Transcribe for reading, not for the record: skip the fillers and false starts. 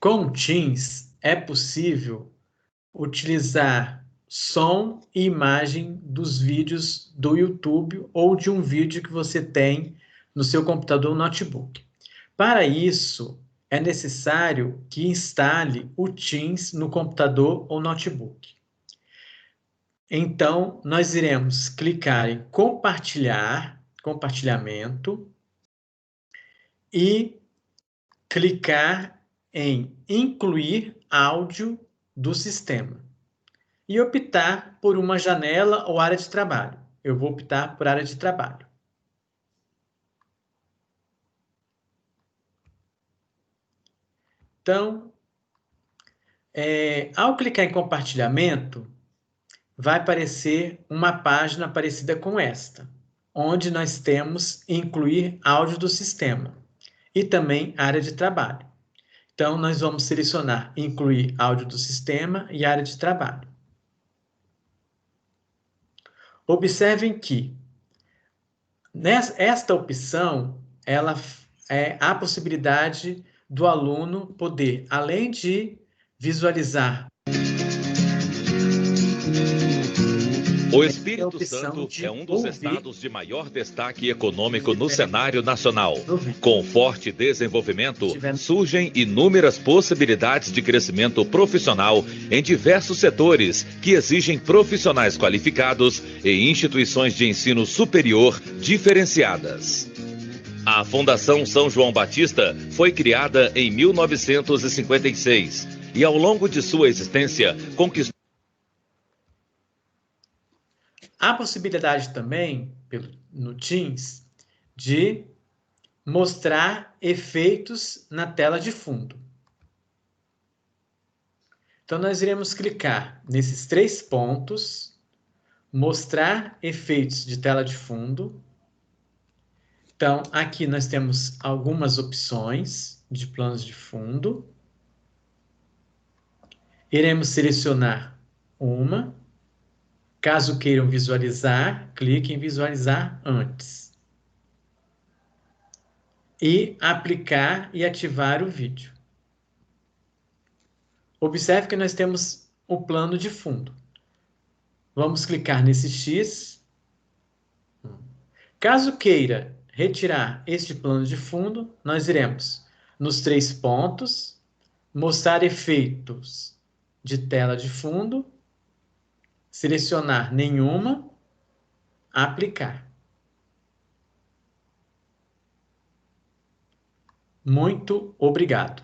Com o Teams, é possível utilizar som e imagem dos vídeos do YouTube ou de um vídeo que você tem no seu computador ou notebook. Para isso, é necessário que instale o Teams no computador ou notebook. Então, nós iremos clicar em compartilhamento e clicar em incluir áudio do sistema e optar por uma janela ou área de trabalho. Eu vou optar por área de trabalho. Então, ao clicar em compartilhamento, vai aparecer uma página parecida com esta, onde nós temos incluir áudio do sistema e também área de trabalho. Então, nós vamos selecionar incluir áudio do sistema e área de trabalho. Observem que esta opção, ela há a possibilidade do aluno poder, além de visualizar. O Espírito Santo é um dos estados de maior destaque econômico no cenário nacional. Com forte desenvolvimento, surgem inúmeras possibilidades de crescimento profissional em diversos setores que exigem profissionais qualificados e instituições de ensino superior diferenciadas. A Fundação São João Batista foi criada em 1956 e, ao longo de sua existência, conquistou. Há possibilidade também, no Teams, de mostrar efeitos na tela de fundo. Então, nós iremos clicar nesses 3 pontos, mostrar efeitos de tela de fundo. Então, aqui nós temos algumas opções de planos de fundo. Iremos selecionar uma. Caso queiram visualizar, clique em visualizar antes. E aplicar e ativar o vídeo. Observe que nós temos o plano de fundo. Vamos clicar nesse X. Caso queira retirar este plano de fundo, nós iremos nos 3 pontos, mostrar efeitos de tela de fundo, selecionar nenhuma, aplicar. Muito obrigado.